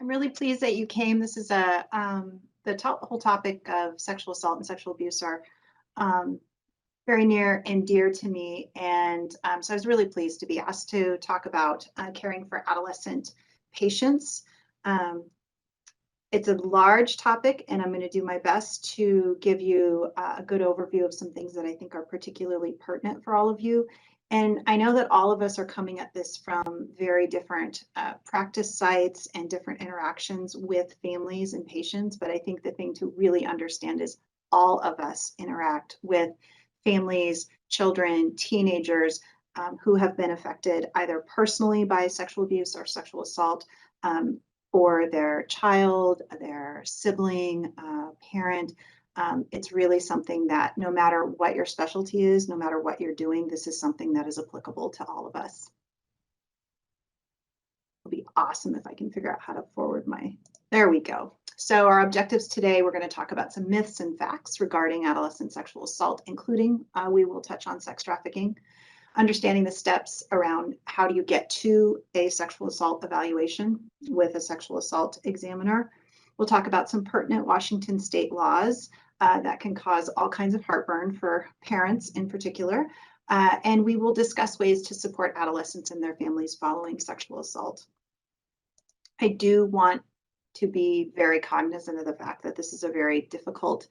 I'm really pleased that you came. This is the whole topic of sexual assault and sexual abuse are um, very near and dear to me. And so I was really pleased to be asked to talk about caring for adolescent patients. Um, it's a large topic, and I'm going to do my best to give you a good overview of some things that I think are particularly pertinent for all of you. And I know that all of us are coming at this from very different practice sites and different interactions with families and patients. But I think the thing to really understand is all of us interact with families, children, teenagers who have been affected either personally by sexual abuse or sexual assault. For their child, their sibling, parent. It's really something that no matter what your specialty is, no matter what you're doing, this is something that is applicable to all of us. It'll be awesome if I can figure out how to forward there we go. So our objectives today, we're going to talk about some myths and facts regarding adolescent sexual assault, including we will touch on sex trafficking, understanding the steps around how do you get to a sexual assault evaluation with a sexual assault examiner. We'll talk about some pertinent Washington state laws that can cause all kinds of heartburn for parents in particular. And we will discuss ways to support adolescents and their families following sexual assault. I do want to be very cognizant of the fact that this is a very difficult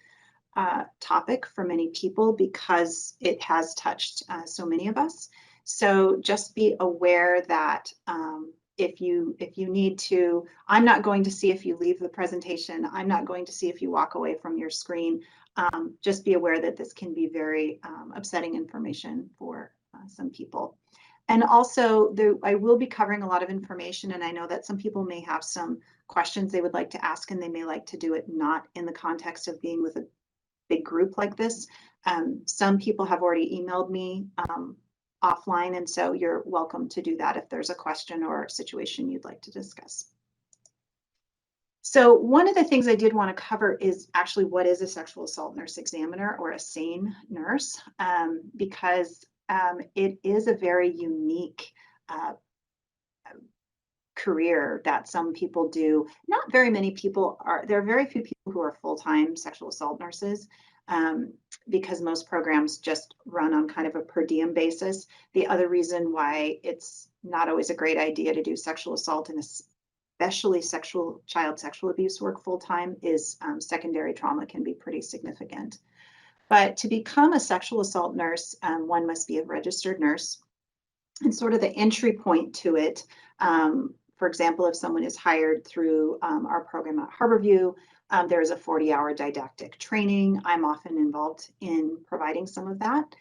topic for many people because it has touched so many of us. So just be aware that if you need to, I'm not going to see if you leave the presentation. I'm not going to see if you walk away from your screen. Just be aware that this can be very upsetting information for some people. And also, I will be covering a lot of information, and I know that some people may have some questions they would like to ask, and they may like to do it not in the context of being with a big group like this. Some people have already emailed me offline, and so you're welcome to do that if there's a question or a situation you'd like to discuss. So one of the things I did want to cover is actually what is a sexual assault nurse examiner or a SANE nurse, because it is a very unique career that some people do. Not very many people are, there are very few people who are full-time sexual assault nurses because most programs just run on kind of a per diem basis. The other reason why it's not always a great idea to do sexual assault and especially child sexual abuse work full-time is secondary trauma can be pretty significant. But to become a sexual assault nurse, one must be a registered nurse. And sort of the entry point to it, for example, if someone is hired through our program at Harborview, there is a 40-hour didactic training. I'm often involved in providing some of that.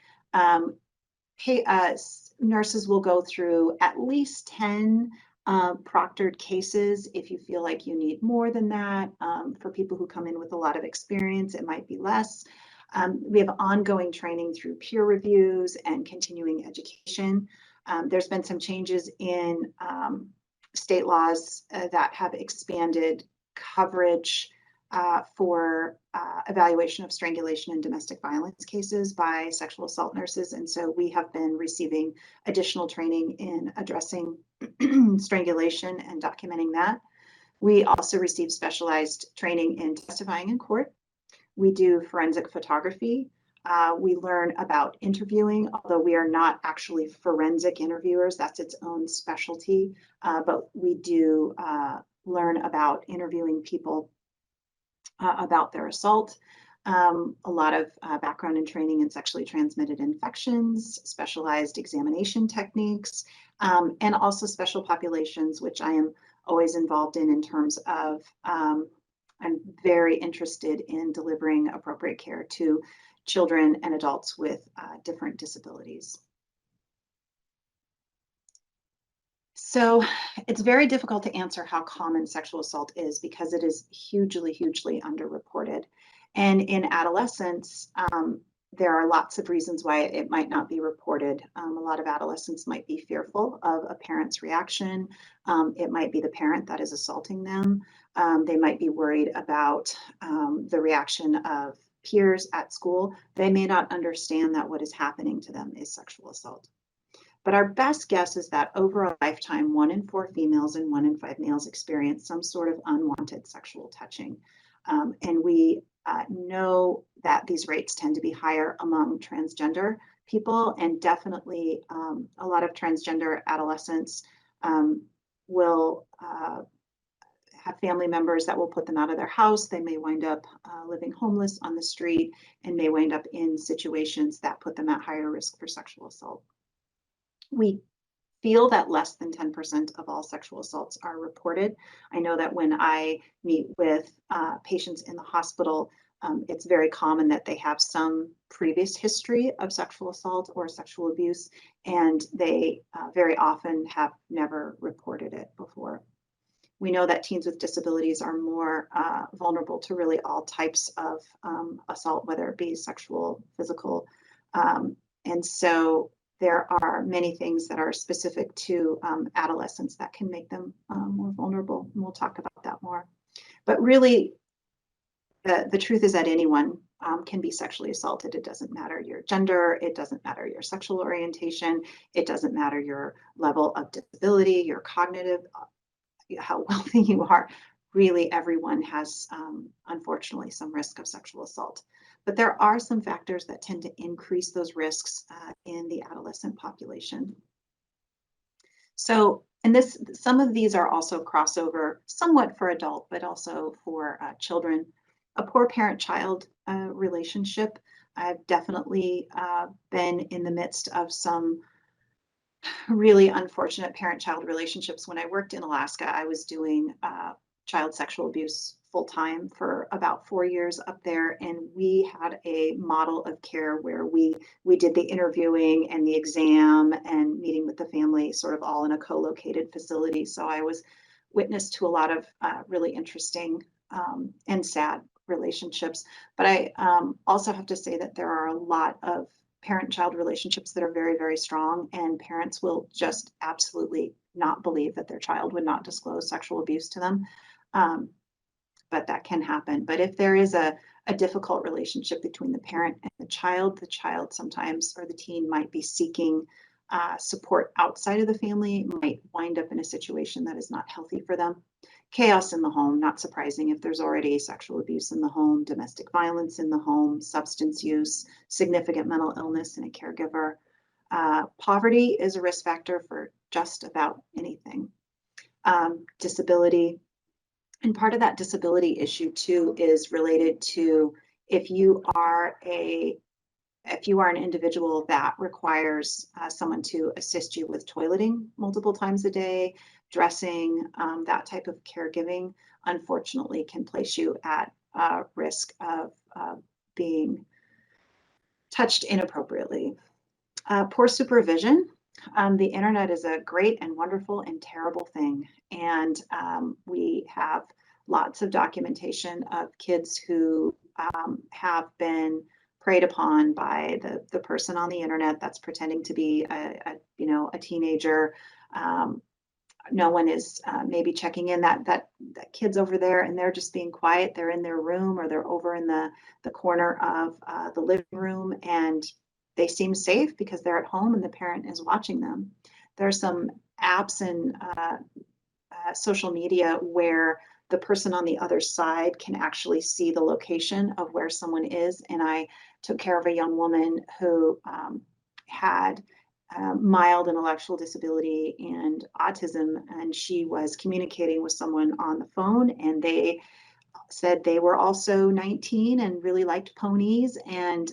Nurses will go through at least 10 proctored cases. If you feel like you need more than that, for people who come in with a lot of experience, it might be less. We have ongoing training through peer reviews and continuing education. There's been some changes in state laws that have expanded coverage for evaluation of strangulation and domestic violence cases by sexual assault nurses. And so we have been receiving additional training in addressing strangulation and documenting that. We also receive specialized training in testifying in court. We do forensic photography. We learn about interviewing, although we are not actually forensic interviewers. That's its own specialty. But we do learn about interviewing people about their assault. A lot of background and training in sexually transmitted infections, specialized examination techniques, and also special populations, which I am always involved in terms of I'm very interested in delivering appropriate care to children and adults with different disabilities. So it's very difficult to answer how common sexual assault is because it is hugely, hugely underreported. And in adolescents, there are lots of reasons why it might not be reported. A lot of adolescents might be fearful of a parent's reaction. It might be the parent that is assaulting them. They might be worried about the reaction of peers at school. They may not understand that what is happening to them is sexual assault. But our best guess is that over a lifetime, 1 in 4 females and 1 in 5 males experience some sort of unwanted sexual touching. And we know that these rates tend to be higher among transgender people, and definitely a lot of transgender adolescents will have family members that will put them out of their house. They may wind up living homeless on the street and may wind up in situations that put them at higher risk for sexual assault. We feel that less than 10% of all sexual assaults are reported. I know that when I meet with patients in the hospital, it's very common that they have some previous history of sexual assault or sexual abuse, and they very often have never reported it before. We know that teens with disabilities are more vulnerable to really all types of assault, whether it be sexual, physical, and so there are many things that are specific to adolescents that can make them more vulnerable, and we'll talk about that more. But really, the truth is that anyone can be sexually assaulted. It doesn't matter your gender, it doesn't matter your sexual orientation, it doesn't matter your level of disability, your cognitive, how wealthy you are. Really, everyone has, unfortunately, some risk of sexual assault. But there are some factors that tend to increase those risks in the adolescent population. So, and some of these are also crossover, somewhat for adult, but also for children. A poor parent-child relationship. I've definitely been in the midst of some really unfortunate parent-child relationships. When I worked in Alaska, I was doing child sexual abuse full-time for about 4 years up there, and we had a model of care where we did the interviewing and the exam and meeting with the family sort of all in a co-located facility. So I was witness to a lot of really interesting and sad relationships. But I also have to say that there are a lot of parent-child relationships that are very, very strong, and parents will just absolutely not believe that their child would not disclose sexual abuse to them. But that can happen. But if there is a difficult relationship between the parent and the child sometimes, or the teen, might be seeking support outside of the family, might wind up in a situation that is not healthy for them. Chaos in the home, not surprising if there's already sexual abuse in the home, domestic violence in the home, substance use, significant mental illness in a caregiver. Poverty is a risk factor for just about anything. Disability. And part of that disability issue too is related to if you are an individual that requires someone to assist you with toileting multiple times a day, dressing, that type of caregiving, unfortunately can place you at risk of being touched inappropriately. Poor supervision. The internet is a great and wonderful and terrible thing. And we have lots of documentation of kids who have been preyed upon by the person on the internet that's pretending to be a teenager. No one is maybe checking in that kid's over there and they're just being quiet. They're in their room, or they're over in the corner of the living room, and they seem safe because they're at home and the parent is watching them. There are some apps and social media where the person on the other side can actually see the location of where someone is. And I took care of a young woman who had mild intellectual disability and autism, and she was communicating with someone on the phone, and they said they were also 19 and really liked ponies. And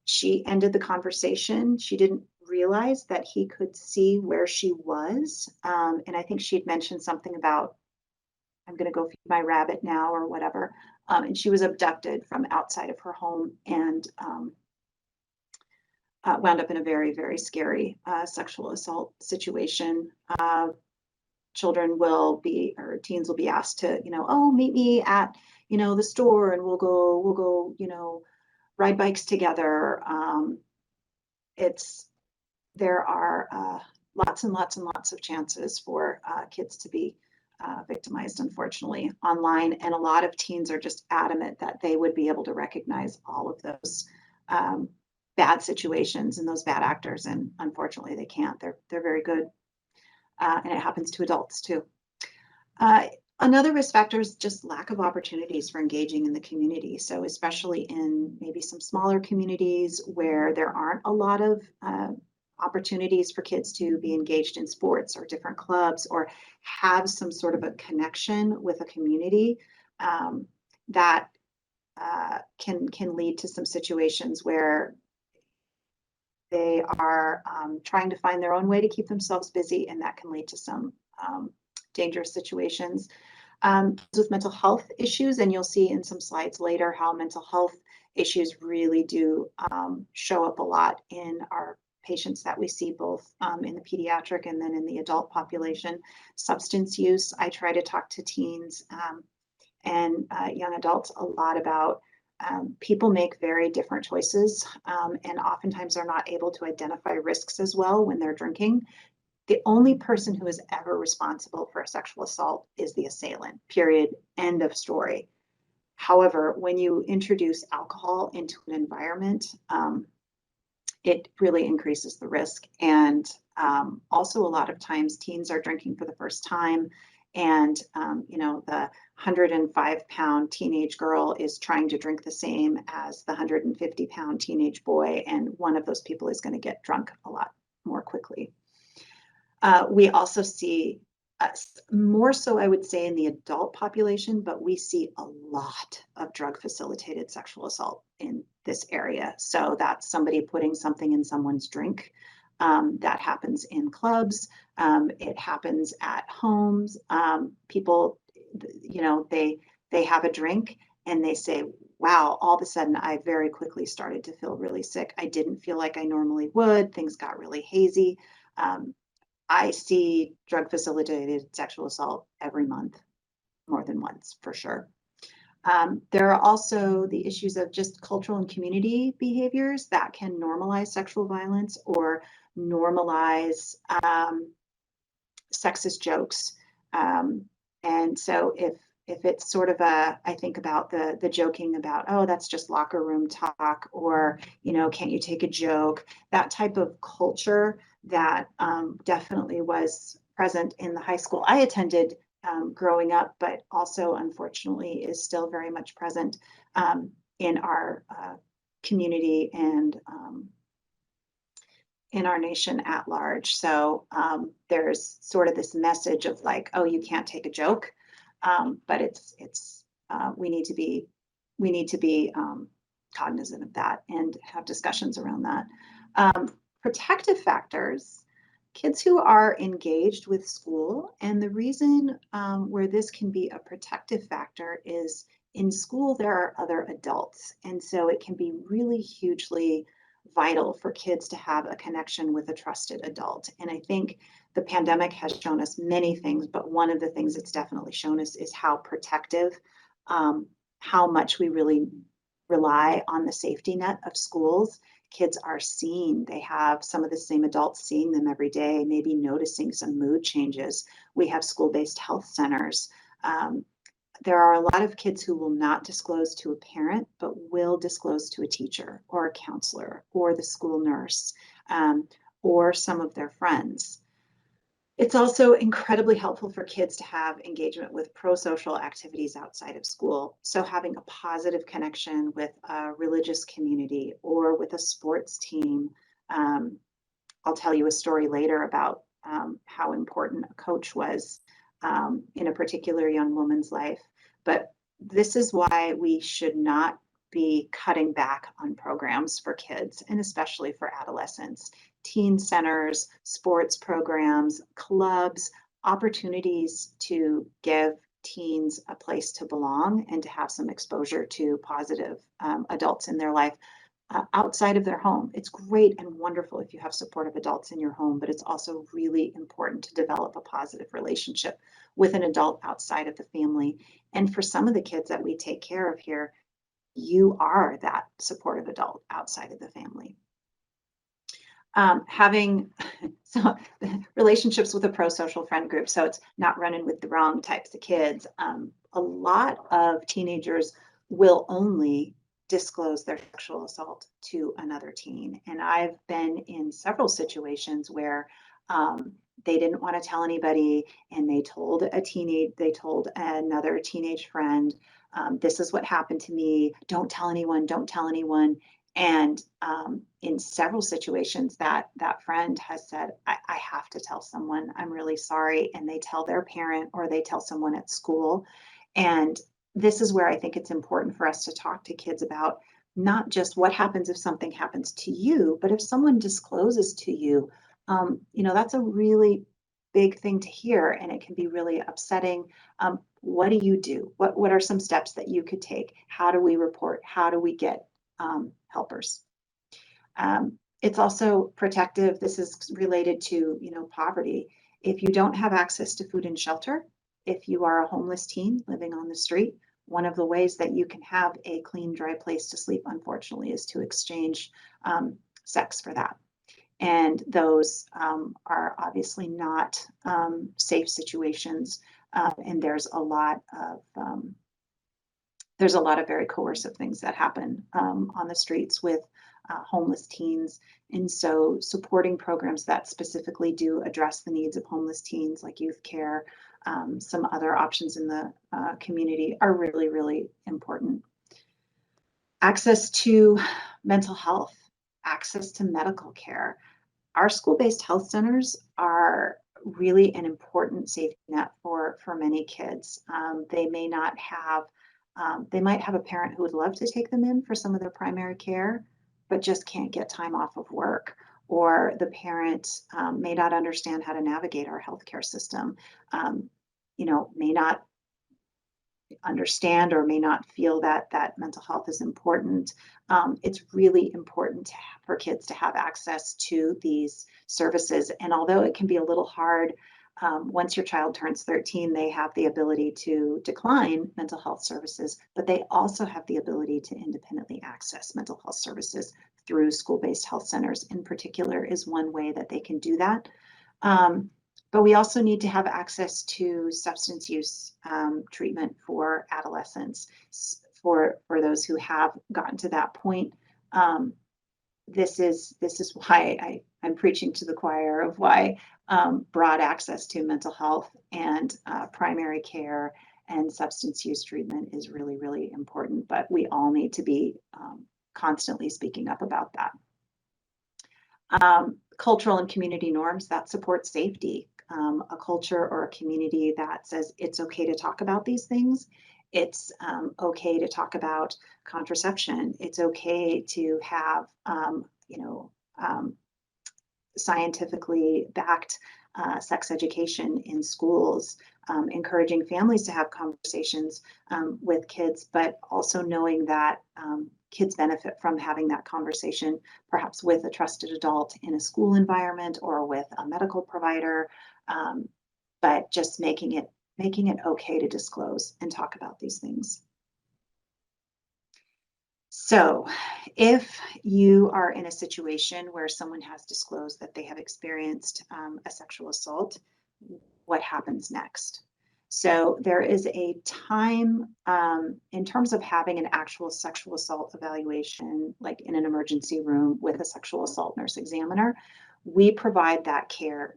she ended the conversation. She didn't realize that he could see where she was. And I think she had mentioned something about, I'm going to go feed my rabbit now, or whatever. And she was abducted from outside of her home and wound up in a very, very scary sexual assault situation. Children will be, or teens will be asked to, oh, meet me at, the store, and we'll go, ride bikes together. There are lots and lots and lots of chances for kids to be victimized, unfortunately, online. And a lot of teens are just adamant that they would be able to recognize all of those bad situations and those bad actors, and unfortunately they can't. They're very good, and it happens to adults too. Another risk factor is just lack of opportunities for engaging in the community. So especially in maybe some smaller communities where there aren't a lot of opportunities for kids to be engaged in sports or different clubs or have some sort of a connection with a community, that can lead to some situations where they are trying to find their own way to keep themselves busy, and that can lead to some dangerous situations. With mental health issues, and you'll see in some slides later how mental health issues really do show up a lot in our patients that we see, both in the pediatric and then in the adult population. Substance use, I try to talk to teens and young adults a lot about. People make very different choices, and oftentimes are not able to identify risks as well when they're drinking. The only person who is ever responsible for a sexual assault is the assailant, period, end of story. However, when you introduce alcohol into an environment, it really increases the risk. And also a lot of times teens are drinking for the first time, and the 105-pound teenage girl is trying to drink the same as the 150-pound teenage boy, and one of those people is going to get drunk a lot more quickly. We also see more so, I would say, in the adult population, but we see a lot of drug-facilitated sexual assault in this area. So that's somebody putting something in someone's drink. That happens in clubs. It happens at homes. People, they have a drink and they say, wow, all of a sudden I very quickly started to feel really sick. I didn't feel like I normally would. Things got really hazy. I see drug-facilitated sexual assault every month, more than once, for sure. There are also the issues of just cultural and community behaviors that can normalize sexual violence or normalize sexist jokes. And so if it's sort of I think about the joking about, oh, that's just locker room talk, or, can't you take a joke? That type of culture that definitely was present in the high school I attended growing up, but also unfortunately is still very much present in our community and in our nation at large. So there's sort of this message of like, oh, you can't take a joke, but we need to be cognizant of that and have discussions around that. Protective factors, kids who are engaged with school, and the reason where this can be a protective factor is in school there are other adults, and so it can be really hugely vital for kids to have a connection with a trusted adult. And I think the pandemic has shown us many things, but one of the things it's definitely shown us is how protective, how much we really rely on the safety net of schools. Kids are seen. They have some of the same adults seeing them every day, maybe noticing some mood changes. We have school-based health centers. There are a lot of kids who will not disclose to a parent, but will disclose to a teacher or a counselor or the school nurse, or some of their friends. It's also incredibly helpful for kids to have engagement with pro-social activities outside of school. So having a positive connection with a religious community or with a sports team. I'll tell you a story later about how important a coach was in a particular young woman's life. But this is why we should not be cutting back on programs for kids, and especially for adolescents. Teen centers, sports programs, clubs, opportunities to give teens a place to belong and to have some exposure to positive adults in their life outside of their home. It's great and wonderful if you have supportive adults in your home, but it's also really important to develop a positive relationship with an adult outside of the family. And for some of the kids that we take care of here, you are that supportive adult outside of the family. Having so relationships with a pro-social friend group, so it's not running with the wrong types of kids. A lot of teenagers will only disclose their sexual assault to another teen. And I've been in several situations where they didn't want to tell anybody, and they told another teenage friend, this is what happened to me. Don't tell anyone. Don't tell anyone. And in several situations, that friend has said, I have to tell someone. I'm really sorry. And they tell their parent, or they tell someone at school. And this is where I think it's important for us to talk to kids about not just what happens if something happens to you, but if someone discloses to you, that's a really big thing to hear, and it can be really upsetting. What do you do? What are some steps that you could take? How do we report? How do we get helpers? It's also protective. This is related to, poverty. If you don't have access to food and shelter, if you are a homeless teen living on the street, one of the ways that you can have a clean, dry place to sleep, unfortunately, is to exchange sex for that. And those are obviously not safe situations. And there's a lot of very coercive things that happen on the streets with homeless teens. And so supporting programs that specifically do address the needs of homeless teens, like youth care, some other options in the community, are really, really important. Access to mental health, access to medical care. Our school-based health centers are really an important safety net for many kids. They might have a parent who would love to take them in for some of their primary care, but just can't get time off of work. Or the parent may not understand how to navigate our healthcare system, may not understand or may not feel that mental health is important. It's really important for kids to have access to these services. And although it can be a little hard, once your child turns 13, they have the ability to decline mental health services, but they also have the ability to independently access mental health services through school-based health centers. In particular, is one way that they can do that. But we also need to have access to substance use treatment for adolescents, for those who have gotten to that point. This is why I'm preaching to the choir of why broad access to mental health and primary care and substance use treatment is really, really important. But we all need to be constantly speaking up about that. Cultural and community norms that support safety. A culture or a community that says it's okay to talk about these things. It's okay to talk about contraception. It's okay to have, scientifically backed sex education in schools, encouraging families to have conversations with kids, but also knowing that kids benefit from having that conversation, perhaps with a trusted adult in a school environment or with a medical provider, but just making it okay to disclose and talk about these things. So if you are in a situation where someone has disclosed that they have experienced a sexual assault, what happens next? So there is a time in terms of having an actual sexual assault evaluation, like in an emergency room with a sexual assault nurse examiner. We provide that care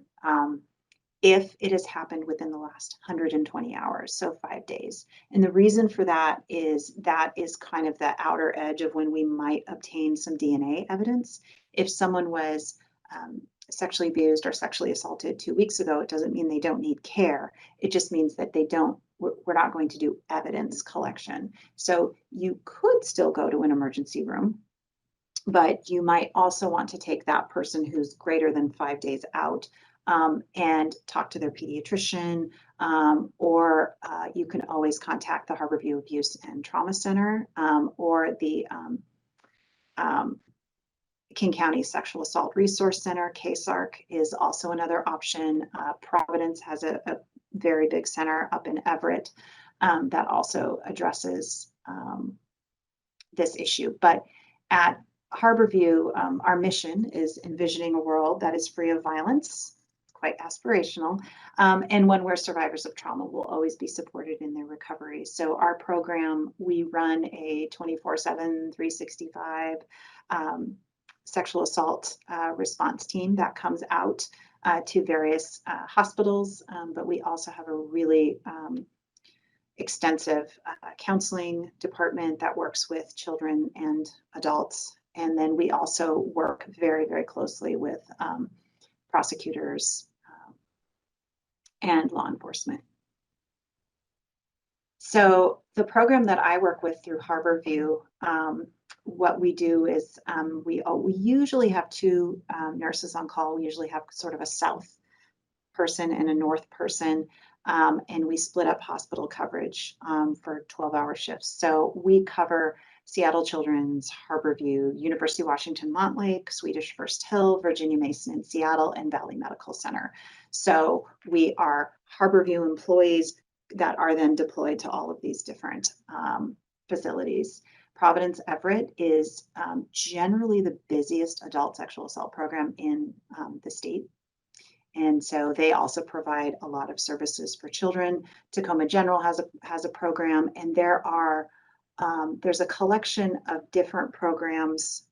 if it has happened within the last 120 hours, so 5 days. And the reason for that is kind of the outer edge of when we might obtain some DNA evidence. If someone was sexually abused or sexually assaulted 2 weeks ago, it doesn't mean they don't need care. It just means that we're not going to do evidence collection. So you could still go to an emergency room, but you might also want to take that person who's greater than 5 days out and talk to their pediatrician, or you can always contact the Harborview Abuse and Trauma Center, or the King County Sexual Assault Resource Center. KSARC is also another option. Providence has a very big center up in Everett that also addresses this issue. But at Harborview, our mission is envisioning a world that is free of violence, quite aspirational, and one where survivors of trauma will always be supported in their recovery. So our program, we run a 24/7, 365 sexual assault response team that comes out to various hospitals, but we also have a really extensive counseling department that works with children and adults. And then we also work very, very closely with prosecutors and law enforcement. So the program that I work with through Harborview, what we do is we usually have two nurses on call. We usually have sort of a south person and a north person, and we split up hospital coverage for 12-hour shifts. So we cover Seattle Children's, Harborview, University of Washington Montlake, Swedish First Hill, Virginia Mason in Seattle, and Valley Medical Center. So we are Harborview employees that are then deployed to all of these different facilities. Providence Everett is generally the busiest adult sexual assault program in the state. And so they also provide a lot of services for children. Tacoma General has a program, and there's a collection of different programs.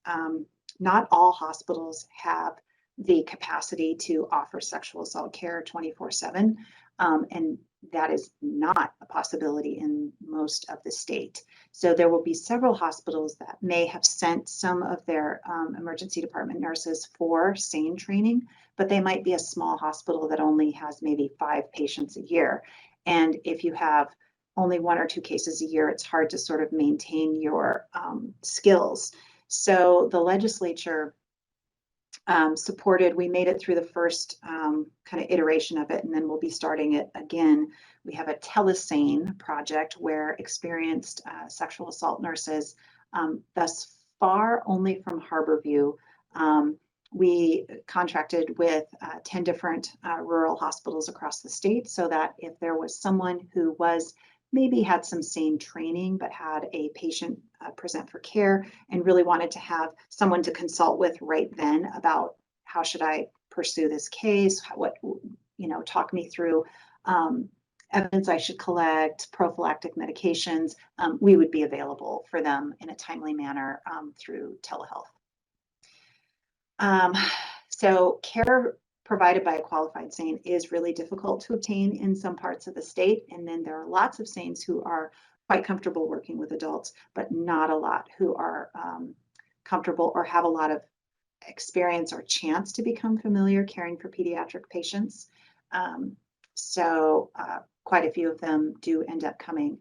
Not all hospitals have the capacity to offer sexual assault care 24/7, and that is not a possibility in most of the state. So there will be several hospitals that may have sent some of their emergency department nurses for SANE training, but they might be a small hospital that only has maybe 5 patients a year. And if you have only 1 or 2 cases a year, it's hard to sort of maintain your skills. So the legislature supported, we made it through the first kind of iteration of it, and then we'll be starting it again. We have a telesane project where experienced sexual assault nurses, thus far only from Harborview, we contracted with 10 different rural hospitals across the state, so that if there was someone who maybe had some SANE training but had a patient present for care and really wanted to have someone to consult with right then about how should I pursue this case, talk me through evidence I should collect, prophylactic medications, we would be available for them in a timely manner through telehealth. So care provided by a qualified SANE is really difficult to obtain in some parts of the state. And then there are lots of SANEs who are quite comfortable working with adults, but not a lot who are comfortable or have a lot of experience or chance to become familiar caring for pediatric patients. So quite a few of them do end up coming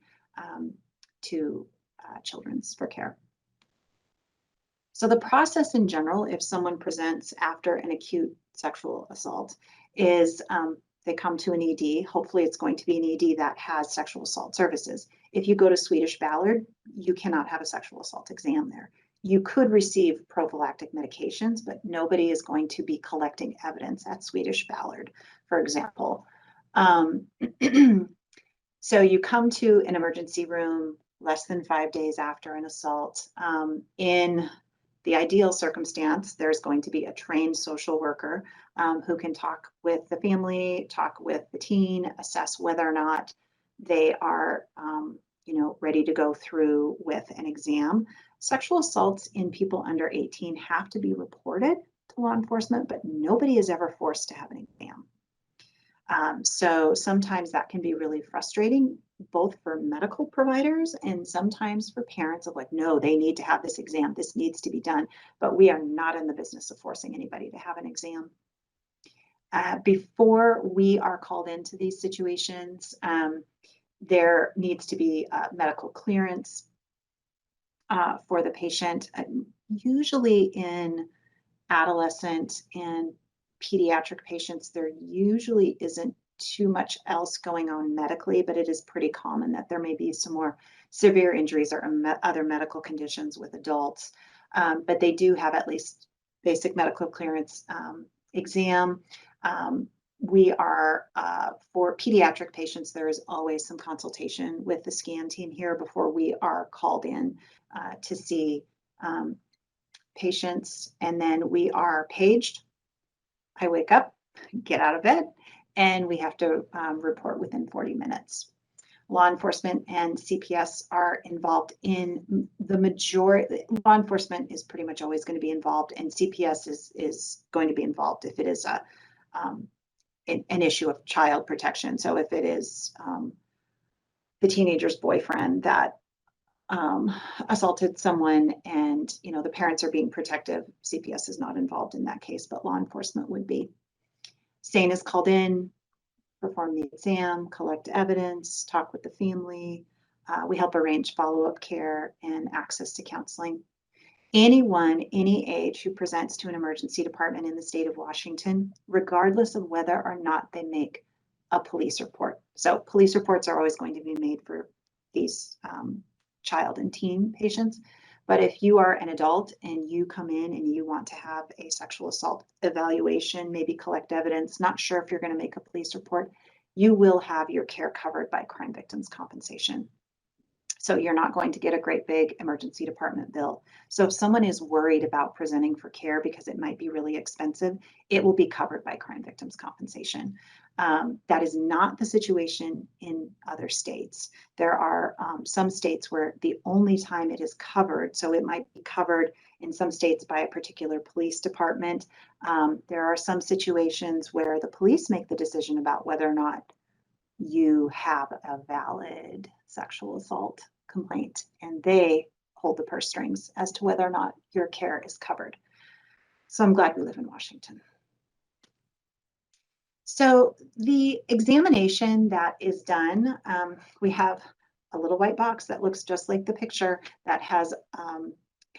to Children's for care. So the process in general, if someone presents after an acute sexual assault, is they come to an ED. Hopefully it's going to be an ED that has sexual assault services. If you go to Swedish Ballard, you cannot have a sexual assault exam there. You could receive prophylactic medications, but nobody is going to be collecting evidence at Swedish Ballard, for example. So you come to an emergency room less than 5 days after an assault. In the ideal circumstance, there's going to be a trained social worker who can talk with the family, talk with the teen, assess whether or not they are ready to go through with an exam. Sexual assaults in people under 18 have to be reported to law enforcement, but nobody is ever forced to have an exam. So sometimes that can be really frustrating, both for medical providers and sometimes for parents of like, no, they need to have this exam. This needs to be done. But we are not in the business of forcing anybody to have an exam. Before we are called into these situations, there needs to be medical clearance for the patient. Usually in adolescent and pediatric patients, there usually isn't too much else going on medically, but it is pretty common that there may be some more severe injuries or other medical conditions with adults. But they do have at least basic medical clearance exam. We are, for pediatric patients, there is always some consultation with the scan team here before we are called in to see patients. And then we are paged. I wake up, get out of bed, and we have to report within 40 minutes. Law enforcement and CPS are involved in the majority. Law enforcement is pretty much always going to be involved, and CPS is going to be involved if it is an issue of child protection. So if it is the teenager's boyfriend that assaulted someone and the parents are being protective, CPS is not involved in that case, but law enforcement would be. SANE is called in, perform the exam, collect evidence, talk with the family. We help arrange follow-up care and access to counseling. Anyone, any age who presents to an emergency department in the state of Washington, regardless of whether or not they make a police report. So police reports are always going to be made for these child and teen patients. But if you are an adult and you come in and you want to have a sexual assault evaluation, maybe collect evidence, not sure if you're going to make a police report, you will have your care covered by crime victims compensation. So you're not going to get a great big emergency department bill. So if someone is worried about presenting for care because it might be really expensive, it will be covered by crime victims compensation. That is not the situation in other states. There are some states where the only time it is covered, so it might be covered in some states by a particular police department. There are some situations where the police make the decision about whether or not you have a valid sexual assault complaint, and they hold the purse strings as to whether or not your care is covered. So I'm glad we live in Washington. So the examination that is done, we have a little white box that looks just like the picture that has kind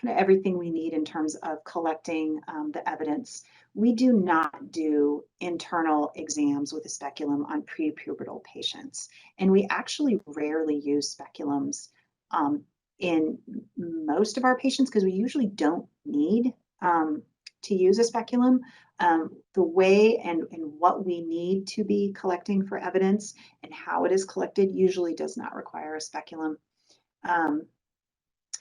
of everything we need in terms of collecting the evidence. We do not do internal exams with a speculum on prepubertal patients, and we actually rarely use speculums in most of our patients because we usually don't need to use a speculum. The way and what we need to be collecting for evidence and how it is collected usually does not require a speculum.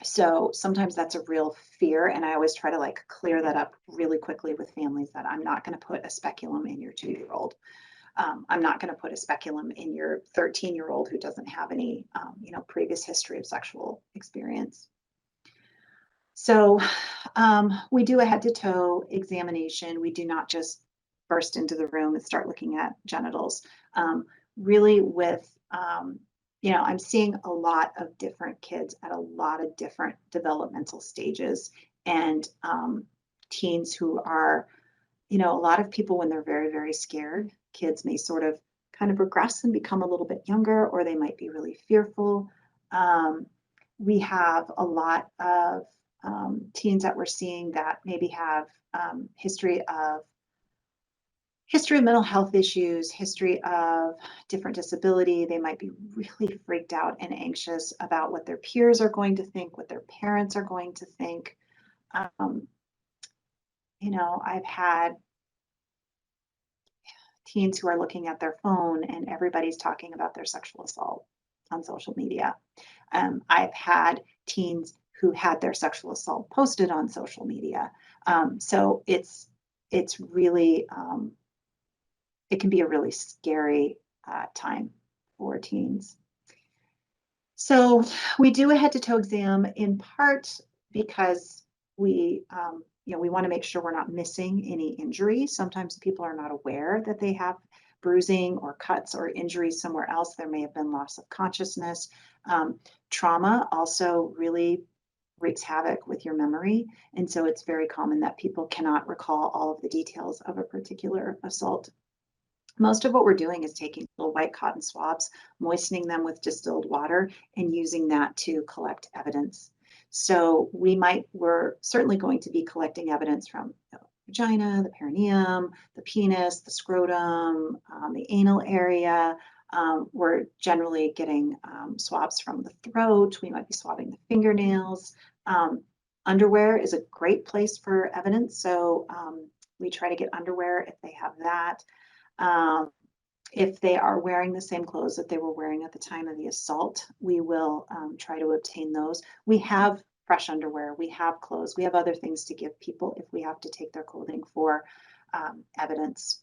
So sometimes that's a real fear, and I always try to clear that up really quickly with families that I'm not going to put a speculum in your 2-year-old. I'm not going to put a speculum in your 13-year-old who doesn't have any previous history of sexual experience. So we do a head-to-toe examination. We do not just burst into the room and start looking at genitals. Really with I'm seeing a lot of different kids at a lot of different developmental stages, and teens who are, a lot of people when they're very, very scared, kids may sort of kind of regress and become a little bit younger, or they might be really fearful. We have a lot of teens that we're seeing that maybe have history of mental health issues, history of different disability. They might be really freaked out and anxious about what their peers are going to think, what their parents are going to think. I've had teens who are looking at their phone and everybody's talking about their sexual assault on social media. I've had teens who had their sexual assault posted on social media. So it's really, it can be a really scary time for teens. So we do a head-to-toe exam in part because we want to make sure we're not missing any injury. Sometimes people are not aware that they have bruising or cuts or injuries somewhere else. There may have been loss of consciousness. Trauma also really wreaks havoc with your memory. And so it's very common that people cannot recall all of the details of a particular assault. Most of what we're doing is taking little white cotton swabs, moistening them with distilled water, and using that to collect evidence. So we're certainly going to be collecting evidence from the vagina, the perineum, the penis, the scrotum, the anal area. We're generally getting swabs from the throat. We might be swabbing the fingernails. Underwear is a great place for evidence. So we try to get underwear if they have that. If they are wearing the same clothes that they were wearing at the time of the assault, we will try to obtain those. We have fresh underwear, we have clothes, we have other things to give people if we have to take their clothing for evidence.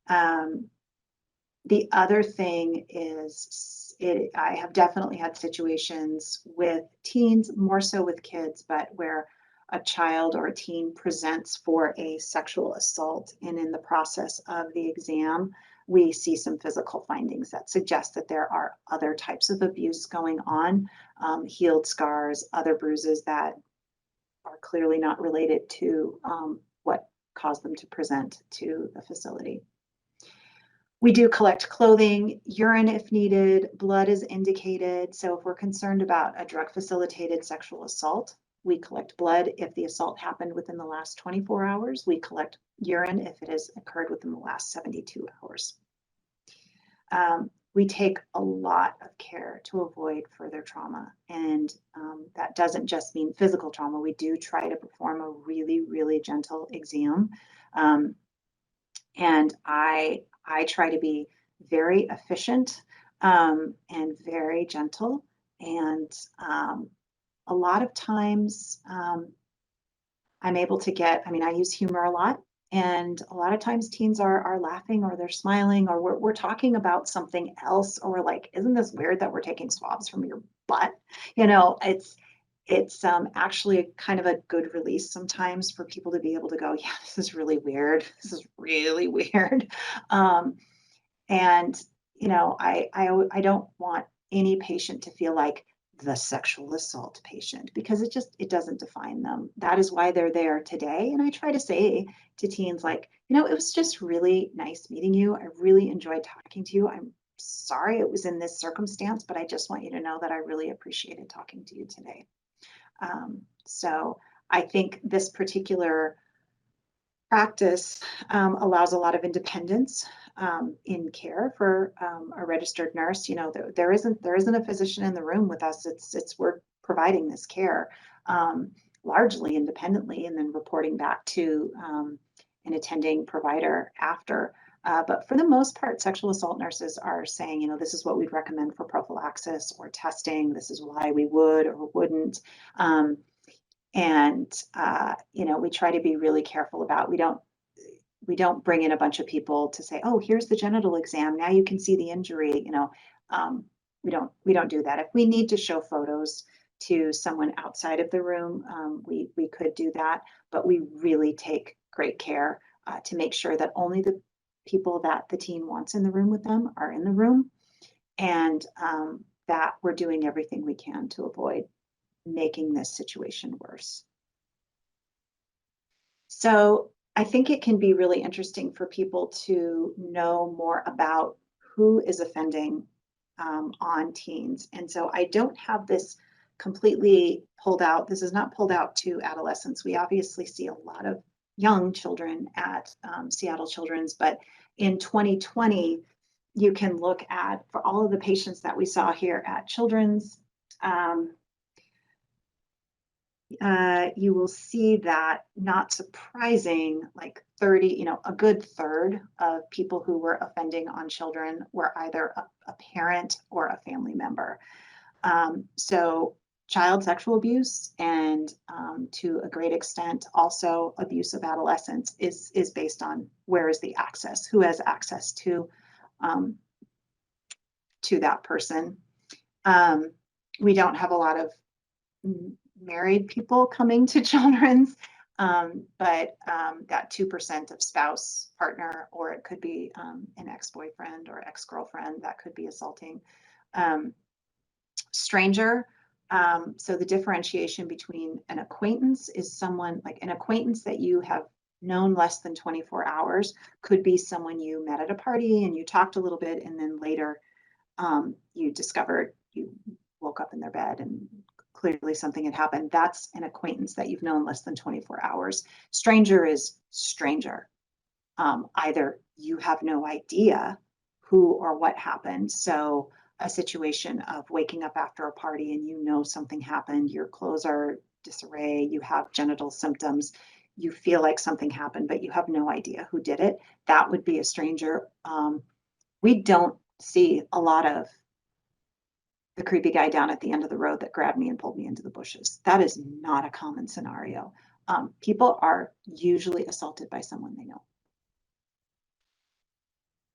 The other thing is I have definitely had situations with teens, more so with kids, but where a child or a teen presents for a sexual assault, and in the process of the exam, we see some physical findings that suggest that there are other types of abuse going on, healed scars, other bruises that are clearly not related to what caused them to present to the facility. We do collect clothing, urine if needed, blood is indicated. So if we're concerned about a drug facilitated sexual assault, we collect blood if the assault happened within the last 24 hours. We collect urine if it has occurred within the last 72 hours. We take a lot of care to avoid further trauma. And that doesn't just mean physical trauma. We do try to perform a really, really gentle exam. And I try to be very efficient and very gentle. And a lot of times I'm able to get, I use humor a lot. And a lot of times teens are laughing or they're smiling or we're talking about something else, or we're like, isn't this weird that we're taking swabs from your butt? It's actually kind of a good release sometimes for people to be able to go, yeah, this is really weird. This is really weird. And I don't want any patient to feel like the sexual assault patient, because it doesn't define them. That is why they're there today. And I try to say to teens, like, it was just really nice meeting you. I really enjoyed talking to you. I'm sorry it was in this circumstance, but I just want you to know that I really appreciated talking to you today. So I think this particular practice allows a lot of independence in care for a registered nurse. There isn't a physician in the room with us. We're providing this care largely independently, and then reporting back to an attending provider after. But for the most part, sexual assault nurses are saying, this is what we'd recommend for prophylaxis or testing. This is why we would or wouldn't. And we try to be really careful about, we don't bring in a bunch of people to say, oh, here's the genital exam, now you can see the injury. We don't do that. If we need to show photos to someone outside of the room, we could do that, but we really take great care to make sure that only the people that the teen wants in the room with them are in the room, and that we're doing everything we can to avoid making this situation worse. So I think it can be really interesting for people to know more about who is offending on teens. And so I don't have this completely pulled out. This is not pulled out to adolescents. We obviously see a lot of young children at Seattle Children's, but in 2020, you can look at, for all of the patients that we saw here at Children's, you will see that, not surprising, like 30, a good third of people who were offending on children were either a parent or a family member. So child sexual abuse, and to a great extent also abuse of adolescents, is based on where is the access, who has access to that person. We don't have a lot of married people coming to Children's, but that 2% of spouse, partner, or it could be an ex-boyfriend or ex-girlfriend that could be assaulting. Stranger, so the differentiation between an acquaintance is someone, like an acquaintance that you have known less than 24 hours, could be someone you met at a party and you talked a little bit, and then later you discovered you woke up in their bed and clearly something had happened. That's an acquaintance that you've known less than 24 hours. Stranger is stranger. Either you have no idea who or what happened. So a situation of waking up after a party and something happened, your clothes are disarray, you have genital symptoms, you feel like something happened, but you have no idea who did it. That would be a stranger. We don't see a lot of the creepy guy down at the end of the road that grabbed me and pulled me into the bushes. That is not a common scenario. People are usually assaulted by someone they know.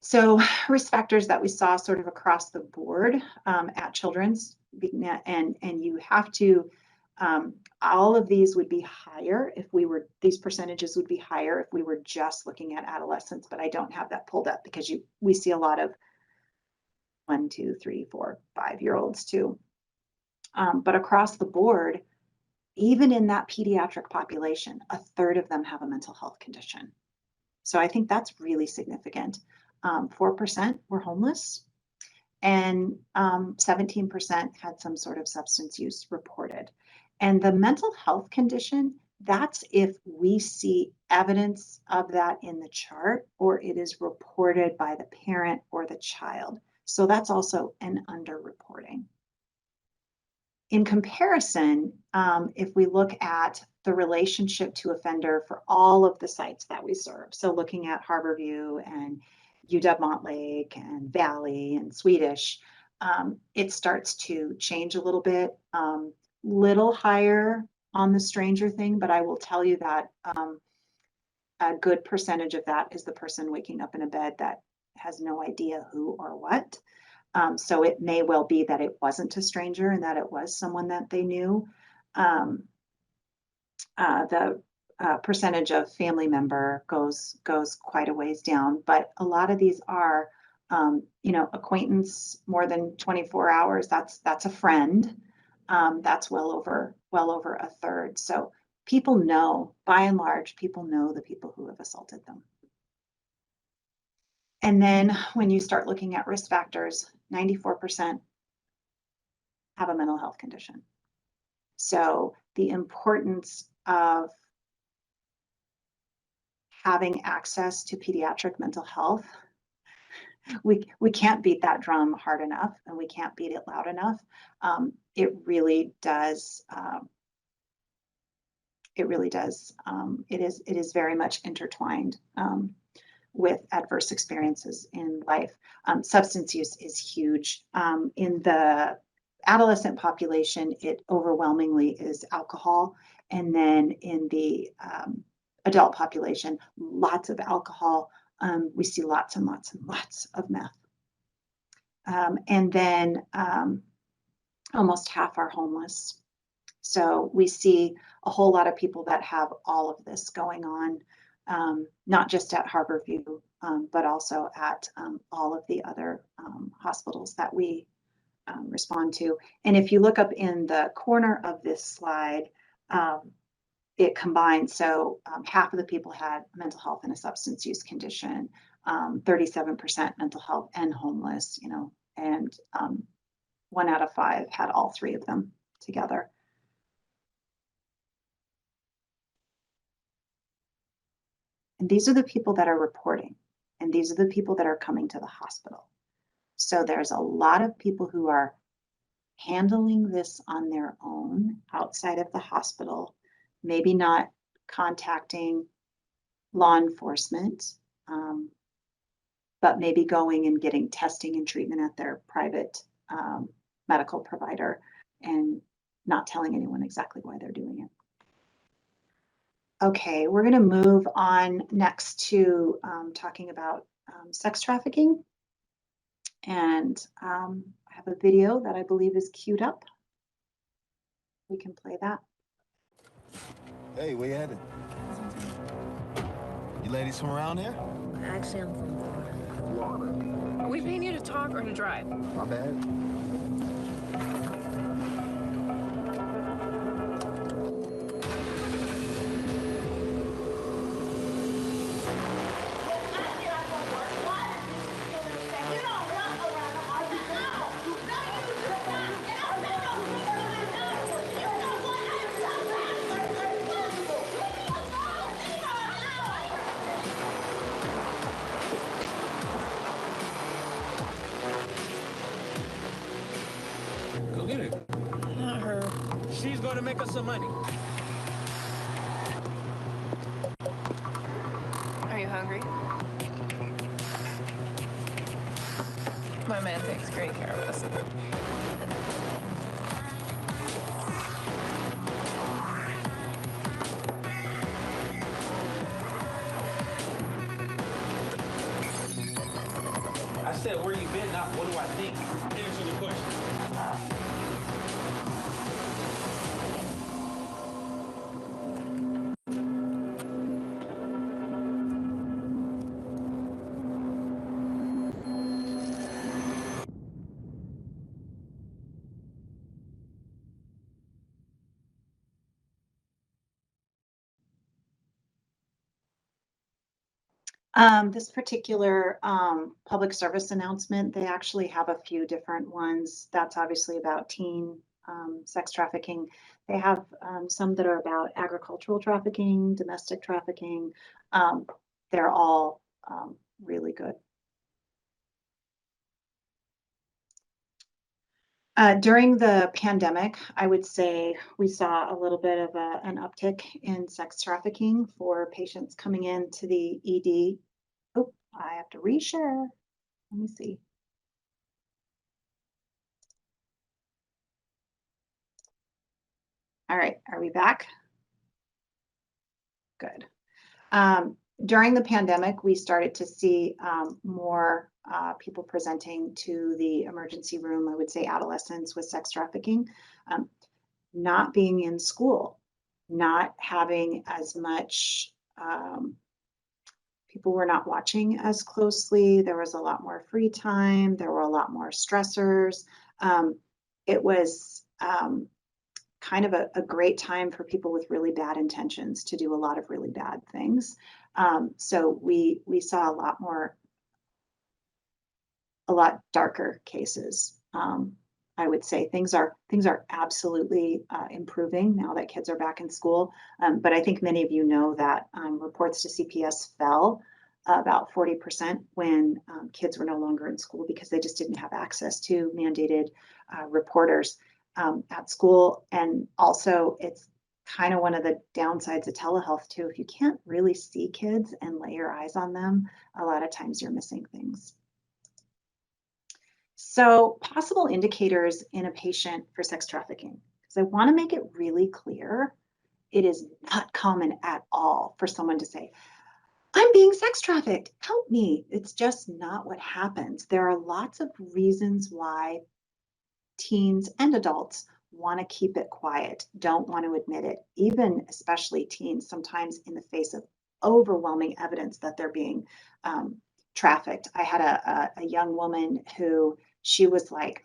So risk factors that we saw sort of across the board at Children's, and you have to, all of these would be higher if we were, these percentages would be higher if we were just looking at adolescents, but I don't have that pulled up because we see a lot of 1, 2, 3, 4, 5-year-olds too. But across the board, even in that pediatric population, a third of them have a mental health condition. So I think that's really significant. 4% were homeless, and 17% had some sort of substance use reported. And the mental health condition, that's if we see evidence of that in the chart or it is reported by the parent or the child. So that's also an underreporting. In comparison, if we look at the relationship to offender for all of the sites that we serve, so looking at Harborview and UW-Montlake and Valley and Swedish, it starts to change a little bit, little higher on the stranger thing, but I will tell you that a good percentage of that is the person waking up in a bed that has no idea who or what. So it may well be that it wasn't a stranger and that it was someone that they knew. The percentage of family member goes quite a ways down, but a lot of these are, acquaintance more than 24 hours. That's a friend. That's well over a third. So people know, by and large, people know the people who have assaulted them. And then when you start looking at risk factors, 94% have a mental health condition. So the importance of having access to pediatric mental health, we can't beat that drum hard enough, and we can't beat it loud enough. It really does. It really does. It is very much intertwined with adverse experiences in life. Substance use is huge. In the adolescent population, it overwhelmingly is alcohol. And then in the adult population, lots of alcohol. We see lots and lots and lots of meth. And then almost half are homeless. So we see a whole lot of people that have all of this going on. Not just at Harborview, but also at all of the other hospitals that we respond to. And if you look up in the corner of this slide, it combines. So half of the people had mental health and a substance use condition, 37% mental health and homeless, and 1 out of 5 had all 3 of them together. And these are the people that are reporting, and these are the people that are coming to the hospital. So there's a lot of people who are handling this on their own outside of the hospital, maybe not contacting law enforcement, but maybe going and getting testing and treatment at their private medical provider and not telling anyone exactly why they're doing it. Okay, we're going to move on next to talking about sex trafficking. And I have a video that I believe is queued up. We can play that. Hey, where you headed? You ladies from around here? Actually, I'm from Florida. Are we paying you to talk or to drive? My bad. Go get her. Not her. She's going to make us some money. Are you hungry? My man takes great care of us. said where you been, not what do I think. Answer the question. This particular public service announcement, they actually have a few different ones. That's obviously about teen sex trafficking. They have some that are about agricultural trafficking, domestic trafficking. They're all really good. During the pandemic, I would say we saw a little bit of an uptick in sex trafficking for patients coming into the ED. Oh, I have to reshare. Let me see. All right, are we back? Good. During the pandemic, we started to see more people presenting to the emergency room, I would say adolescents with sex trafficking, not being in school, not having as much, people were not watching as closely. There was a lot more free time. There were a lot more stressors. It was kind of a great time for people with really bad intentions to do a lot of really bad things. So we saw a lot darker cases. I would say things are absolutely improving now that kids are back in school. But I think many of you know that reports to CPS fell about 40% when kids were no longer in school because they just didn't have access to mandated reporters at school. And also it's kind of one of the downsides of telehealth too. If you can't really see kids and lay your eyes on them, a lot of times you're missing things. So possible indicators in a patient for sex trafficking, because I want to make it really clear, it is not common at all for someone to say, I'm being sex trafficked, help me. It's just not what happens. There are lots of reasons why teens and adults want to keep it quiet, don't want to admit it, even especially teens, sometimes in the face of overwhelming evidence that they're being trafficked. I had a young woman who, she was like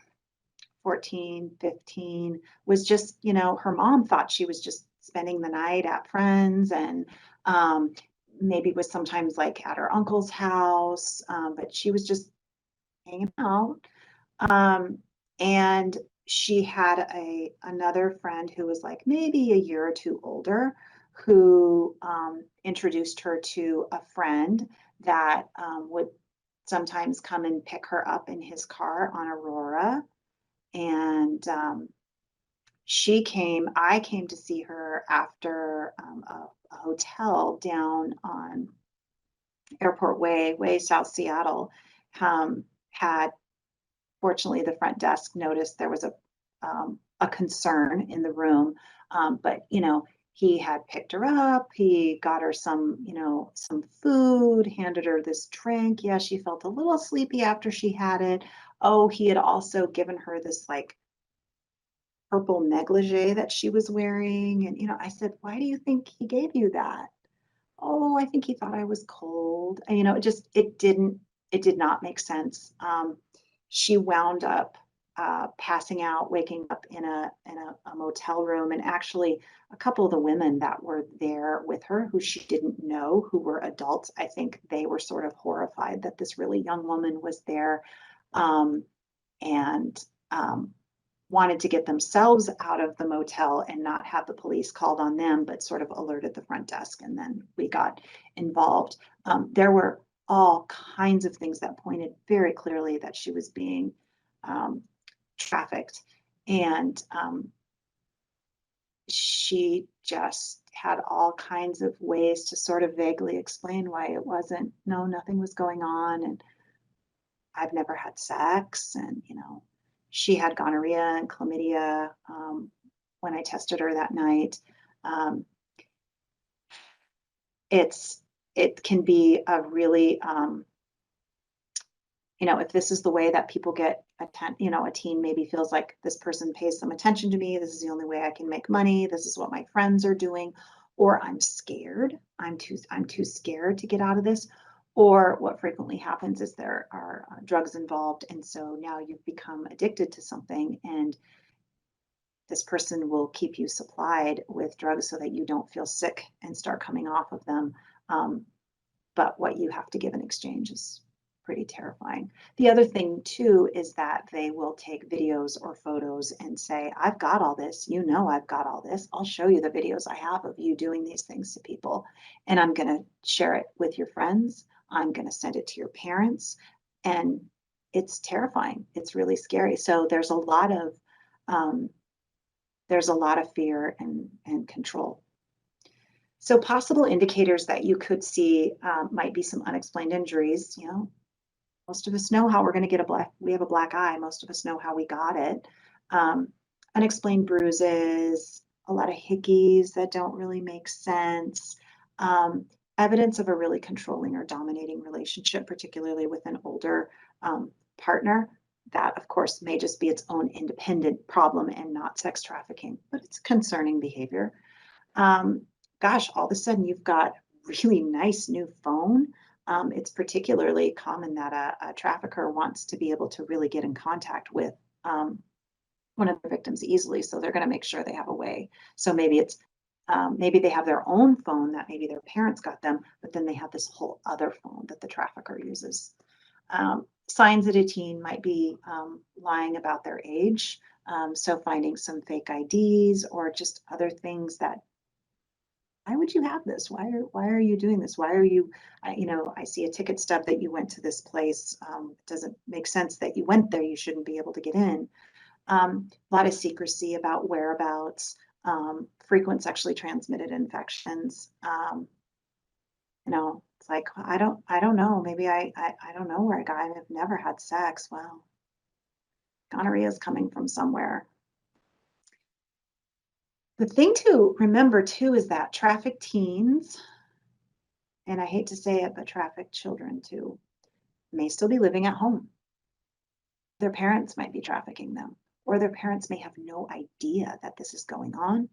14, 15, was just, you know, her mom thought she was just spending the night at friends and maybe was sometimes like at her uncle's house, but she was just hanging out. And she had another friend who was like maybe a year or two older who introduced her to a friend that would sometimes come and pick her up in his car on Aurora. And I came to see her after a hotel down on Airport way South Seattle had, fortunately, the front desk noticed there was a concern in the room, but you know, he had picked her up, he got her some, you know, some food, handed her this drink. Yeah, she felt a little sleepy after she had it. Oh, he had also given her this like purple negligee that she was wearing. And, you know, I said, why do you think he gave you that? Oh, I think he thought I was cold. And, you know, it did not make sense. She wound up passing out, waking up in a motel room. And actually, a couple of the women that were there with her, who she didn't know, who were adults, I think they were sort of horrified that this really young woman was there, and wanted to get themselves out of the motel and not have the police called on them, but sort of alerted the front desk, and then we got involved. There were all kinds of things that pointed very clearly that she was being trafficked, and she just had all kinds of ways to sort of vaguely explain why it wasn't, no, nothing was going on, and I've never had sex, and you know, she had gonorrhea and chlamydia when I tested her that night. It can be a really if this is the way that people get a teen maybe feels like this person pays some attention to me. This is the only way I can make money. This is what my friends are doing, or I'm scared. I'm too scared to get out of this. Or what frequently happens is there are drugs involved. And so now you've become addicted to something, and this person will keep you supplied with drugs so that you don't feel sick and start coming off of them. But what you have to give in exchange is pretty terrifying. The other thing too is that they will take videos or photos and say, I've got all this, I've got all this. I'll show you the videos I have of you doing these things to people, and I'm going to share it with your friends. I'm going to send it to your parents. And it's terrifying. It's really scary. So there's a lot of fear and control. So possible indicators that you could see might be some unexplained injuries. Most of us know how we're going to get we have a black eye. Most of us know how we got it. Unexplained bruises, a lot of hickeys that don't really make sense. Evidence of a really controlling or dominating relationship, particularly with an older partner. That, of course, may just be its own independent problem and not sex trafficking, but it's concerning behavior. Gosh, all of a sudden you've got really nice new phone. It's particularly common that a trafficker wants to be able to really get in contact with one of the victims easily. So they're going to make sure they have a way. So maybe maybe they have their own phone that maybe their parents got them, but then they have this whole other phone that the trafficker uses. Signs that a teen might be lying about their age. So finding some fake IDs or just other things that, why would you have this? Why are you doing this? Why are you, I see a ticket stub that you went to this place. It doesn't make sense that you went there. You shouldn't be able to get in. A lot of secrecy about whereabouts, frequent sexually transmitted infections. It's like, I don't know. Maybe I don't know where I got it. I've never had sex. Well, gonorrhea is coming from somewhere. The thing to remember too is that trafficked teens, and I hate to say it, but trafficked children too, may still be living at home. Their parents might be trafficking them, or their parents may have no idea that this is going on.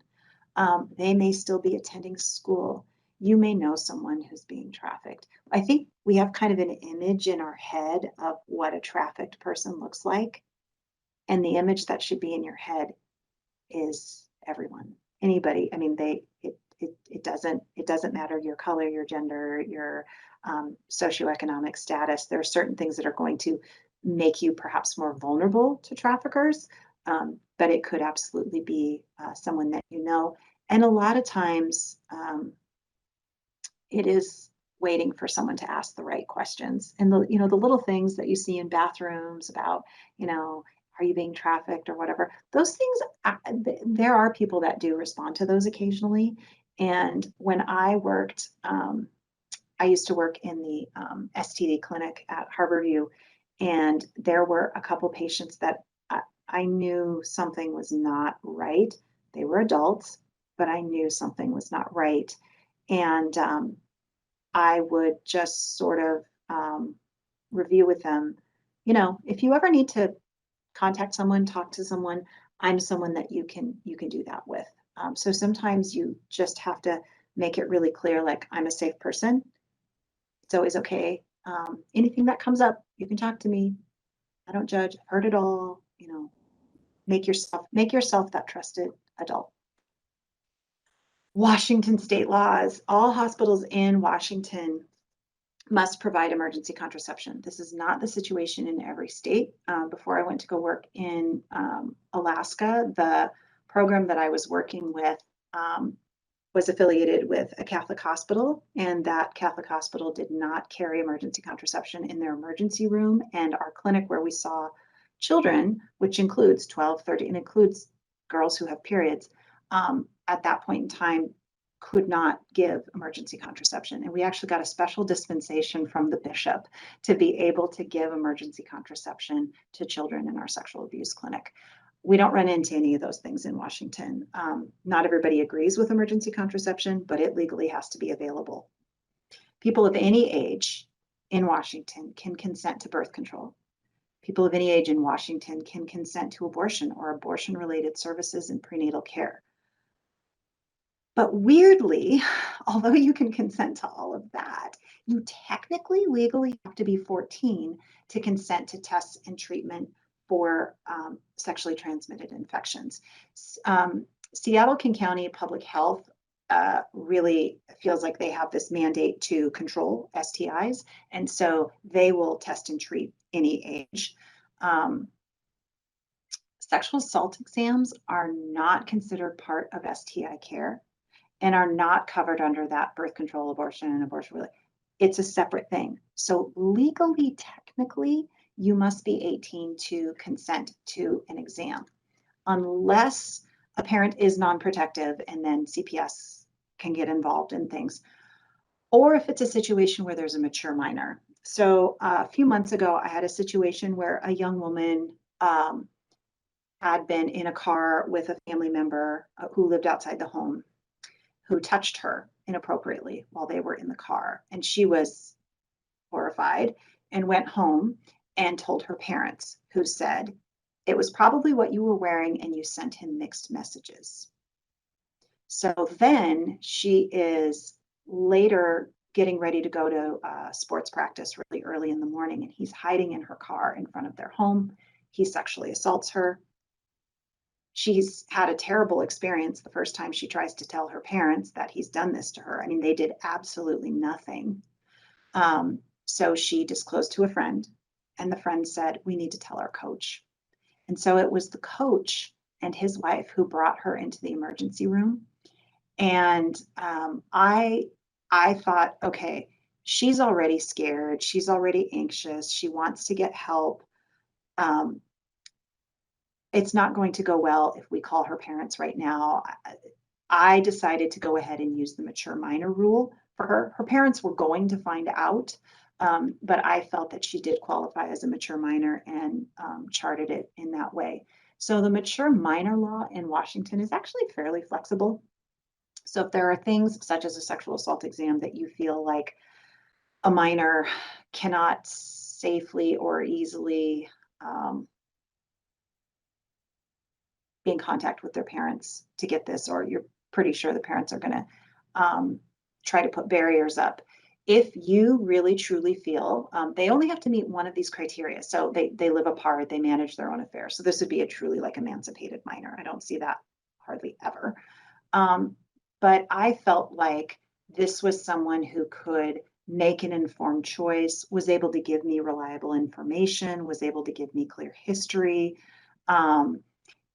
They may still be attending school. You may know someone who's being trafficked. I think we have kind of an image in our head of what a trafficked person looks like. And the image that should be in your head is everyone, anybody. I mean, it doesn't matter your color, your gender, your socioeconomic status. There are certain things that are going to make you perhaps more vulnerable to traffickers, but it could absolutely be someone that you know. And a lot of times it is waiting for someone to ask the right questions. And the little things that you see in bathrooms about, are you being trafficked or whatever, those things, there are people that do respond to those occasionally. And when I worked, I used to work in the STD clinic at Harborview, and there were a couple patients that I knew something was not right. They were adults, but I knew something was not right. And I would just sort of review with them, if you ever need to contact someone, talk to someone, I'm someone that you can do that with. So sometimes you just have to make it really clear, like, I'm a safe person. It's always okay. Anything that comes up, you can talk to me. I don't judge. I've heard it all. Make yourself that trusted adult. Washington state laws. All hospitals in Washington must provide emergency contraception. This is not the situation in every state. Before I went to go work in Alaska, the program that I was working with was affiliated with a Catholic hospital, and that Catholic hospital did not carry emergency contraception in their emergency room. And our clinic where we saw children, which includes 12, 13, and includes girls who have periods, at that point in time could not give emergency contraception. And we actually got a special dispensation from the bishop to be able to give emergency contraception to children in our sexual abuse clinic. We don't run into any of those things in Washington. Not everybody agrees with emergency contraception, but it legally has to be available. People of any age in Washington can consent to birth control. People of any age in Washington can consent to abortion or abortion-related services and prenatal care. But weirdly, although you can consent to all of that, you technically legally have to be 14 to consent to tests and treatment for sexually transmitted infections. Seattle County Public Health really feels like they have this mandate to control STIs, and so they will test and treat any age. Sexual assault exams are not considered part of STI care and are not covered under that birth control, abortion, and abortion related. It's a separate thing. So legally, technically, you must be 18 to consent to an exam, unless a parent is non-protective and then CPS can get involved in things. Or if it's a situation where there's a mature minor. So a few months ago, I had a situation where a young woman had been in a car with a family member who lived outside the home, who touched her inappropriately while they were in the car. And she was horrified and went home and told her parents, who said, it was probably what you were wearing and you sent him mixed messages. So then she is later getting ready to go to sports practice really early in the morning, and he's hiding in her car in front of their home. He sexually assaults her. She's had a terrible experience the first time she tries to tell her parents that he's done this to her. I mean, they did absolutely nothing. So she disclosed to a friend, and the friend said, we need to tell our coach. And so it was the coach and his wife who brought her into the emergency room. And I thought, okay, she's already scared. She's already anxious. She wants to get help. It's not going to go well if we call her parents right now. I decided to go ahead and use the mature minor rule for her. Her parents were going to find out, but I felt that she did qualify as a mature minor and charted it in that way. So the mature minor law in Washington is actually fairly flexible. So if there are things such as a sexual assault exam that you feel like a minor cannot safely or easily be in contact with their parents to get this, or you're pretty sure the parents are going to try to put barriers up. If you really truly feel, they only have to meet one of these criteria. So they live apart, they manage their own affairs. So this would be a truly like emancipated minor. I don't see that hardly ever. But I felt like this was someone who could make an informed choice, was able to give me reliable information, was able to give me clear history.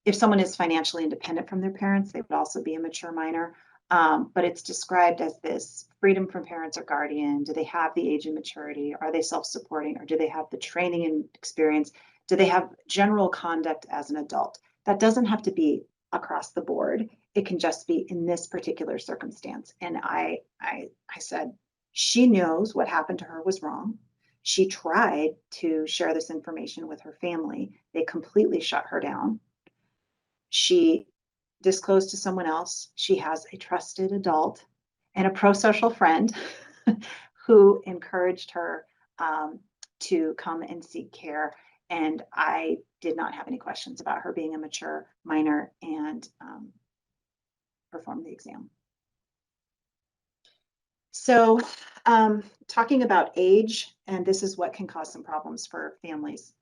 If someone is financially independent from their parents, they would also be a mature minor. But it's described as this freedom from parents or guardian. Do they have the age and maturity? Are they self-supporting? Or do they have the training and experience? Do they have general conduct as an adult? That doesn't have to be across the board. It can just be in this particular circumstance. And I said, she knows what happened to her was wrong. She tried to share this information with her family. They completely shut her down. She disclosed to someone else. She has a trusted adult and a pro-social friend who encouraged her to come and seek care. And I did not have any questions about her being a mature minor and performed the exam. So talking about age, and this is what can cause some problems for families.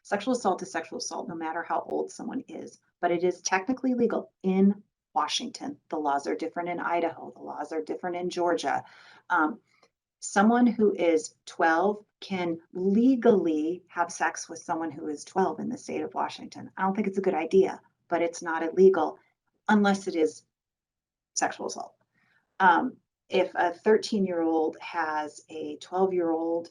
Sexual assault is sexual assault no matter how old someone is, but it is technically legal in Washington. The laws are different in Idaho. The laws are different in Georgia. Someone who is 12 can legally have sex with someone who is 12 in the state of Washington. I don't think it's a good idea, but it's not illegal unless it is sexual assault. If a 13-year-old has a 12-year-old,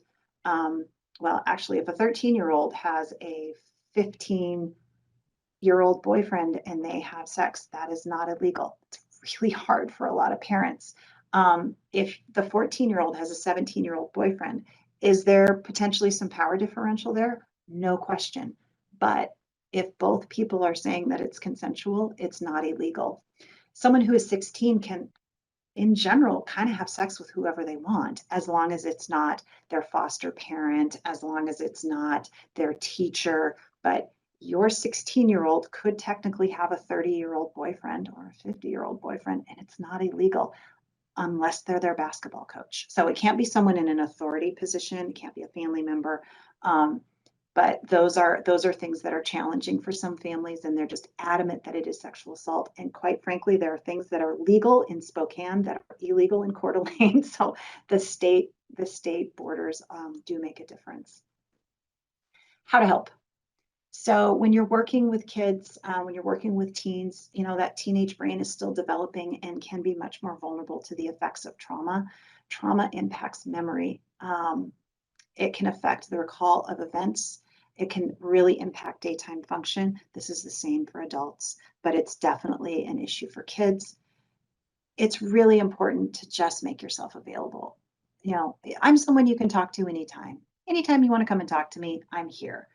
well, actually, if a 13-year-old has a 15-year-old boyfriend and they have sex, that is not illegal. It's really hard for a lot of parents. If the 14-year-old has a 17-year-old boyfriend, is there potentially some power differential there? No question. But if both people are saying that it's consensual, it's not illegal. Someone who is 16 can in general, kind of have sex with whoever they want, as long as it's not their foster parent, as long as it's not their teacher. But your 16-year-old could technically have a 30-year-old boyfriend or a 50-year-old boyfriend, and it's not illegal unless they're their basketball coach. So it can't be someone in an authority position, it can't be a family member. But those are things that are challenging for some families, and they're just adamant that it is sexual assault. And quite frankly, there are things that are legal in Spokane that are illegal in Coeur d'Alene. So the state borders do make a difference. How to help. So when you're working with kids, when you're working with teens, that teenage brain is still developing and can be much more vulnerable to the effects of trauma. Trauma impacts memory. It can affect the recall of events. It can really impact daytime function. This is the same for adults, but it's definitely an issue for kids. It's really important to just make yourself available. I'm someone you can talk to anytime. Anytime you want to come and talk to me, I'm here.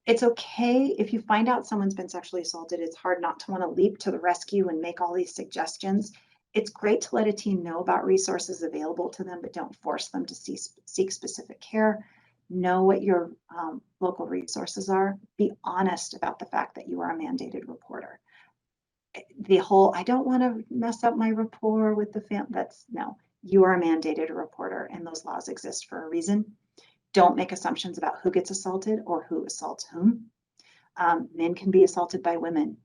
It's okay if you find out someone's been sexually assaulted. It's hard not to want to leap to the rescue and make all these suggestions. It's great to let a teen know about resources available to them, but don't force them to seek specific care. Know what your local resources are. Be honest about the fact that you are a mandated reporter. The whole, I don't want to mess up my rapport with the family, no, you are a mandated reporter, and those laws exist for a reason. Don't make assumptions about who gets assaulted or who assaults whom. Men can be assaulted by women.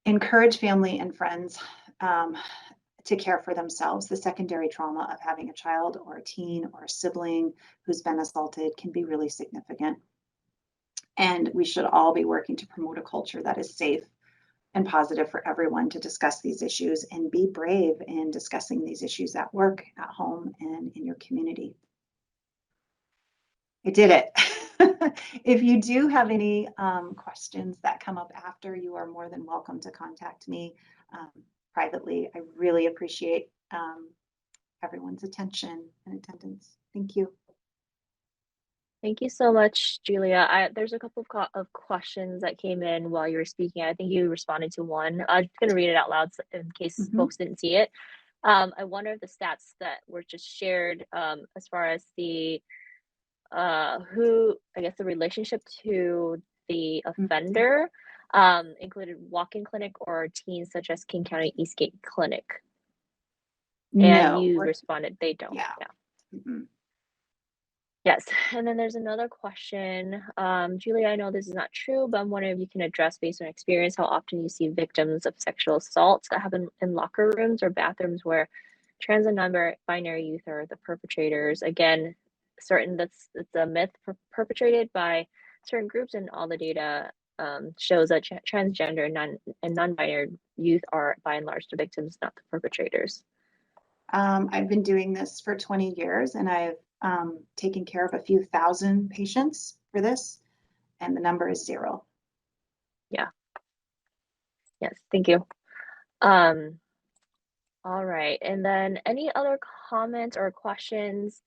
Encourage family and friends to care for themselves. The secondary trauma of having a child or a teen or a sibling who's been assaulted can be really significant. And we should all be working to promote a culture that is safe and positive for everyone to discuss these issues, and be brave in discussing these issues at work, at home, and in your community. I did it. If you do have any questions that come up after, you are more than welcome to contact me privately. I really appreciate everyone's attention and attendance. Thank you. Thank you so much, Julia. There's a couple of questions that came in while you were speaking. I think you responded to one. I'm just going to read it out loud in case folks didn't see it. I wonder if the stats that were just shared as far as the the relationship to the offender included walk-in clinic or teens such as King County Eastgate Clinic. And you responded, they don't. Yeah. Yes. And then there's another question. Julia, I know this is not true, but I'm wondering if you can address, based on experience, how often you see victims of sexual assaults that happen in locker rooms or bathrooms where trans and non-binary youth are the perpetrators. Again, it's a myth perpetrated by certain groups, and all the data shows that transgender and non-binary youth are by and large the victims, not the perpetrators. I've been doing this for 20 years, and I've taken care of a few thousand patients for this, and the number is 0. Yeah. Yes, thank you. All right, and then any other comments or questions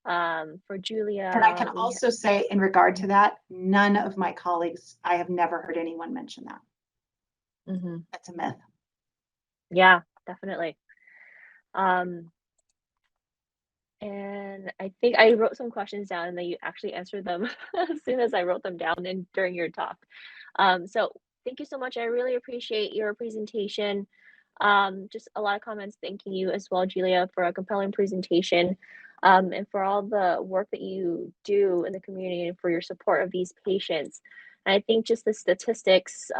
for Julia? And I can also say, in regard to that, none of my colleagues, I have never heard anyone mention that. That's a myth. Yeah, definitely. And I think I wrote some questions down, and then you actually answered them as soon as I wrote them down and during your talk. So thank you so much. I really appreciate your presentation. Just a lot of comments thanking you as well, Julia, for a compelling presentation, and for all the work that you do in the community and for your support of these patients. And I think just the statistics,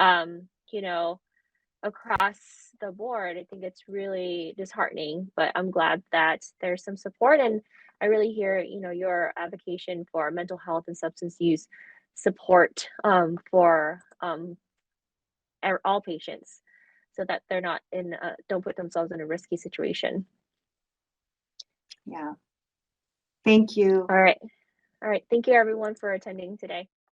across the board, I think it's really disheartening, but I'm glad that there's some support, and I really hear your advocation for mental health and substance use support for all patients, so that they're not don't put themselves in a risky situation. Yeah. Thank you. All right. Thank you everyone for attending today.